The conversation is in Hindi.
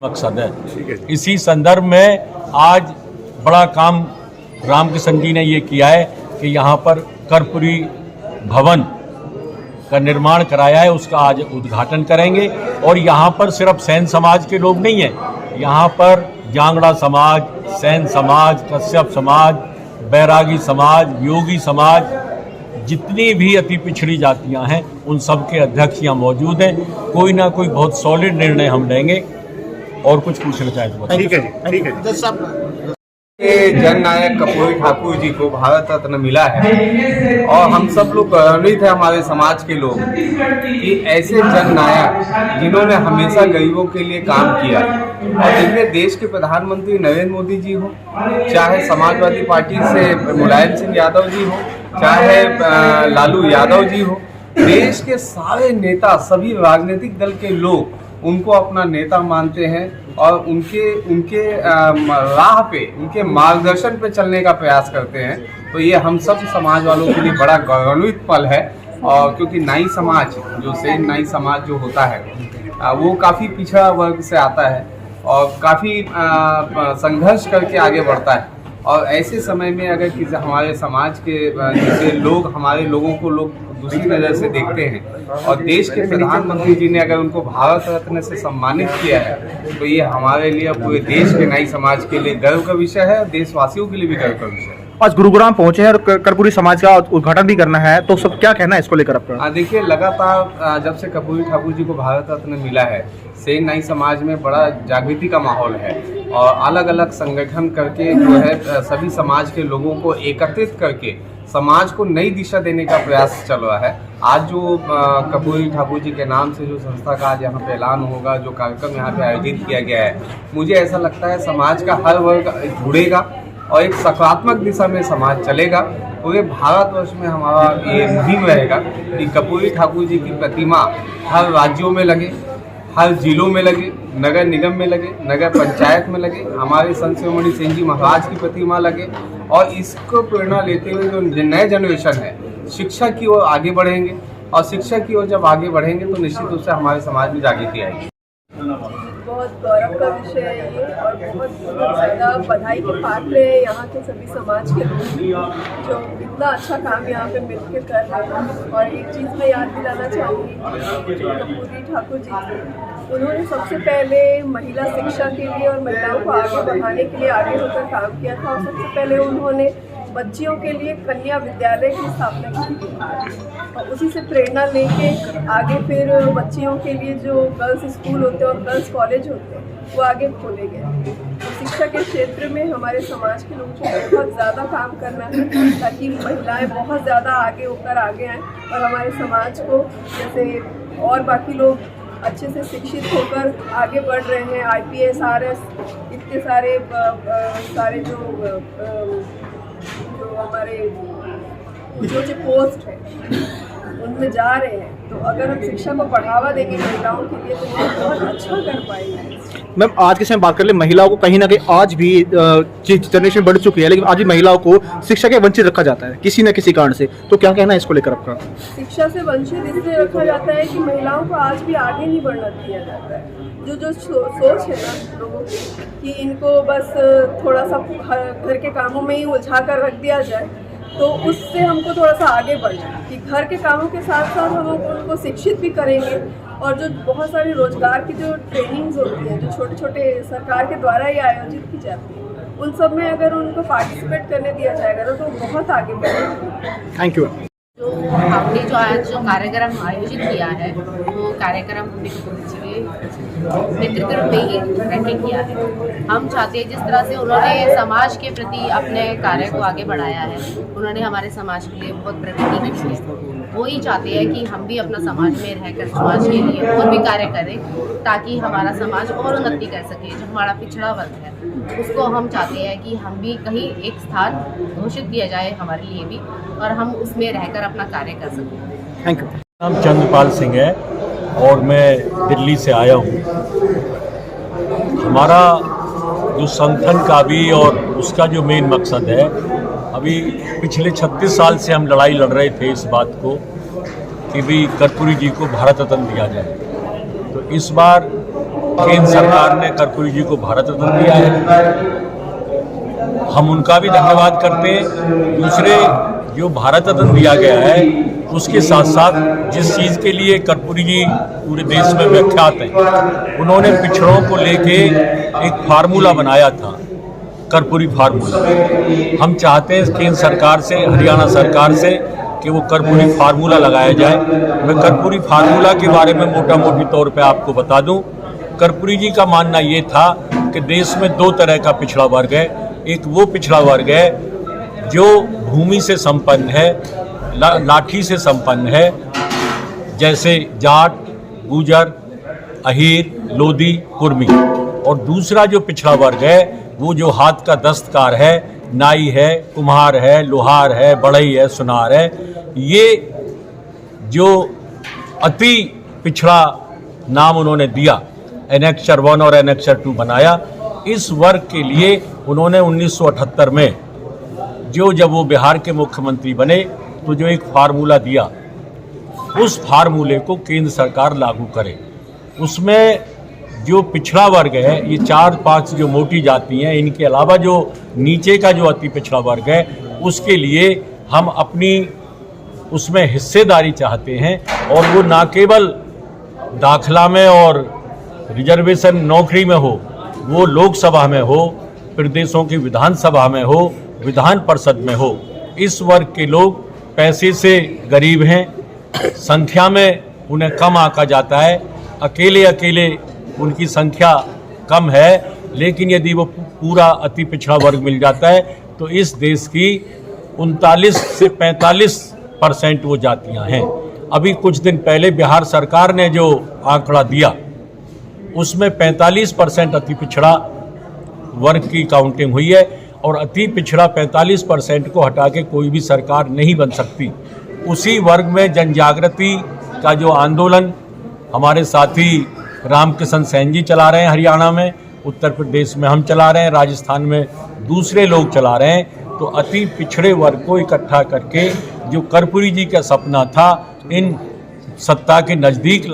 मकसद है। इसी संदर्भ में आज बड़ा काम रामकिशन जी ने ये किया है कि यहाँ पर कर्पूरी भवन का निर्माण कराया है, उसका आज उद्घाटन करेंगे। और यहाँ पर सिर्फ सैन समाज के लोग नहीं हैं, यहाँ पर जांगड़ा समाज, सैन समाज, कश्यप समाज, बैरागी समाज, योगी समाज, जितनी भी अति पिछड़ी जातियाँ हैं उन सब के अध्यक्ष यहाँ मौजूद हैं। कोई ना कोई बहुत सॉलिड निर्णय हम लेंगे। और कुछ पूछना चाहे तो ठीक है जी, ठीक है। जननायक कर्पूरी ठाकुर जी को भारत रत्न मिला है और हम सब लोग गौरवान्वित हैं, हमारे समाज के लोग, कि ऐसे जननायक जिन्होंने हमेशा गरीबों के लिए काम किया। और जिनमें देश के प्रधानमंत्री नरेंद्र मोदी जी हो, चाहे समाजवादी पार्टी से मुलायम सिंह यादव जी हो, चाहे लालू यादव जी हो, देश के सारे नेता, सभी राजनीतिक दल के लोग उनको अपना नेता मानते हैं और उनके राह पे, उनके मार्गदर्शन पे चलने का प्रयास करते हैं। तो ये हम सब समाज वालों के लिए बड़ा गौरवान्वित पल है। और क्योंकि नाई समाज, जो सेन नाई समाज जो होता है, वो काफ़ी पिछड़ा वर्ग से आता है और काफ़ी संघर्ष करके आगे बढ़ता है। और ऐसे समय में अगर किसी हमारे समाज के जैसे लोग, हमारे लोगों को लोग दूसरी नज़र से देखते हैं और देश के प्रधानमंत्री जी ने अगर उनको भारत रत्न से सम्मानित किया है, तो ये हमारे लिए, पूरे देश के नाई समाज के लिए गर्व का विषय है और देशवासियों के लिए भी गर्व का विषय है। आज गुरुग्राम पहुंचे हैं और कर्पूरी समाज का उद्घाटन भी करना है, तो सब क्या कहना है इसको लेकर आपका? देखिए, लगातार जब से कर्पूरी ठाकुर जी को भारत रत्न मिला है, सेन नाई समाज में बड़ा जागृति का माहौल है और अलग अलग संगठन करके जो है सभी समाज के लोगों को एकत्रित करके समाज को नई दिशा देने का प्रयास चल रहा है। आज जो कर्पूरी ठाकुर जी के नाम से जो संस्था का आज यहाँ पे ऐलान होगा, जो कार्यक्रम यहाँ पे आयोजित किया गया है, मुझे ऐसा लगता है समाज का हर वर्ग जुड़ेगा और एक सकारात्मक दिशा में समाज चलेगा। पूरे भारतवर्ष में हमारा ये मुहिम रहेगा कि कर्पूरी ठाकुर जी की प्रतिमा हर राज्यों में लगे, हर जिलों में लगे, नगर निगम में लगे, नगर पंचायत में लगे, हमारे संत शिरोमणि सेन जी महाराज की प्रतिमा लगे। और इसको प्रेरणा लेते हुए जो नए जनरेशन है, शिक्षा की ओर आगे बढ़ेंगे और शिक्षा की ओर जब आगे बढ़ेंगे तो निश्चित रूप से हमारे समाज में जागृति आएगी। बहुत गौरव का विषय है ये और बहुत ज़्यादा बधाई के पात्र है यहाँ के सभी समाज के लोग जो इतना अच्छा काम यहाँ पे मिलकर कर रहे हैं। और एक चीज़ मैं याद दिलाना चाहूँगी, जो कर्पूरी ठाकुर जी, उन्होंने सबसे पहले महिला शिक्षा के लिए और महिलाओं को आगे बढ़ाने के लिए आगे होकर काम किया था। और सबसे पहले उन्होंने बच्चियों के लिए कन्या विद्यालय की स्थापना की और उसी से प्रेरणा लेके आगे फिर बच्चियों के लिए जो गर्ल्स स्कूल होते हैं और गर्ल्स कॉलेज होते हैं वो आगे खोले गए। तो शिक्षा के क्षेत्र में हमारे समाज के लोगों को बहुत ज़्यादा काम करना है ताकि महिलाएं बहुत ज़्यादा आगे होकर आगे आएँ और हमारे समाज को, जैसे और बाकी लोग अच्छे से शिक्षित होकर आगे बढ़ रहे हैं, IPS RS इतने सारे जो हमारे जो पोस्ट है उनमें जा रहे हैं। तो अगर हम शिक्षा को बढ़ावा देंगे महिलाओं के लिए तो ये बहुत अच्छा कर पाएंगे। मैम, आज के समय बात कर ले, महिलाओं को कहीं ना कहीं आज भी जनरेशन बढ़ चुकी है, लेकिन आज भी महिलाओं को शिक्षा के वंचित रखा जाता है किसी न किसी कारण से। तो क्या कहना है इसको लेकर आपका? शिक्षा से वंचित इसलिए रखा जाता है कि महिलाओं को आज भी आगे नहीं बढ़ना दिया जाता है। जो सोच है ना लोगों की कि इनको बस थोड़ा सा घर के कामों में ही उलझा कर रख दिया जाए, तो उससे हमको थोड़ा सा आगे बढ़ना है कि घर के कामों के साथ साथ हम उनको शिक्षित भी करेंगे। और जो बहुत सारी रोजगार की जो ट्रेनिंग्स होती हैं, जो छोटे छोटे सरकार के द्वारा ही आयोजित की जाती है, उन सब में अगर उनको पार्टिसिपेट करने दिया जाएगा तो बहुत आगे बढ़ेंगे। Thank you. जो हमने जो आज जो कार्यक्रम आयोजित किया है, वो कार्यक्रम हमने नेतृत्व में ही रह के किया है। हम चाहते हैं जिस तरह से उन्होंने समाज के प्रति अपने कार्य को आगे बढ़ाया है, उन्होंने हमारे समाज के लिए बहुत प्रगति की है, वो ही चाहते हैं कि हम भी अपना समाज में रहकर समाज के लिए और भी कार्य करें ताकि हमारा समाज और उन्नति कर सके। जो हमारा पिछड़ा वर्ग है उसको हम चाहते हैं कि हम भी कहीं एक स्थान घोषित किया जाए हमारे लिए भी और हम उसमें रहकर अपना कार्य कर सकें। Thank you. नाम चंद्रपाल सिंह है और मैं दिल्ली से आया हूँ। हमारा जो संगठन का भी और उसका जो मेन मकसद है, अभी पिछले 36 साल से हम लड़ाई लड़ रहे थे इस बात को कि भी कर्पूरी जी को भारत रत्न दिया जाए। तो इस बार केंद्र सरकार ने कर्पूरी जी को भारत रत्न दिया है, हम उनका भी धन्यवाद करते हैं। दूसरे, जो भारत रत्न दिया गया है उसके साथ साथ जिस चीज़ के लिए कर्पूरी जी पूरे देश में विख्यात हैं, उन्होंने पिछड़ों को लेके एक फार्मूला बनाया था, कर्पूरी फार्मूला। हम चाहते हैं केंद्र सरकार से, हरियाणा सरकार से कि वो कर्पूरी फार्मूला लगाया जाए। मैं कर्पूरी फार्मूला के बारे में मोटा मोटी तौर पे आपको बता दूं। कर्पूरी जी का मानना ये था कि देश में दो तरह का पिछड़ा वर्ग है। एक वो पिछड़ा वर्ग है जो भूमि से संपन्न है, लाठी से संपन्न है, जैसे जाट, गुजर, अहीर, लोधी, कुर्मी। और दूसरा जो पिछड़ा वर्ग है वो जो हाथ का दस्तकार है, नाई है, कुम्हार है, लोहार है, बढ़ई है, सुनार है। ये जो अति पिछड़ा नाम उन्होंने दिया, एनेक्चर 1 और एनेक्चर 2 बनाया। इस वर्ग के लिए उन्होंने 1978 में जब वो बिहार के मुख्यमंत्री बने तो जो एक फार्मूला दिया, उस फार्मूले को केंद्र सरकार लागू करे। उसमें जो पिछड़ा वर्ग है, ये 4-5 जो मोटी जाति हैं, इनके अलावा जो नीचे का जो अति पिछड़ा वर्ग है, उसके लिए हम अपनी उसमें हिस्सेदारी चाहते हैं। और वो ना केवल दाखिला में और रिजर्वेशन नौकरी में हो, वो लोकसभा में हो, प्रदेशों की विधानसभा में हो, विधान परिषद में हो। इस वर्ग के लोग पैसे से गरीब हैं, संख्या में उन्हें कम आंका जाता है, अकेले अकेले उनकी संख्या कम है, लेकिन यदि वो पूरा अति पिछड़ा वर्ग मिल जाता है तो इस देश की 39 से 45% वो जातियां हैं। अभी कुछ दिन पहले बिहार सरकार ने जो आंकड़ा दिया, उसमें 45% अति पिछड़ा वर्ग की काउंटिंग हुई है। और अति पिछड़ा 45% को हटा के कोई भी सरकार नहीं बन सकती। उसी वर्ग में जनजागृति का जो आंदोलन हमारे साथी रामकिशन सेन जी चला रहे हैं, हरियाणा में, उत्तर प्रदेश में हम चला रहे हैं, राजस्थान में दूसरे लोग चला रहे हैं। तो अति पिछड़े वर्ग को इकट्ठा करके जो कर्पूरी जी का सपना था इन सत्ता के नज़दीक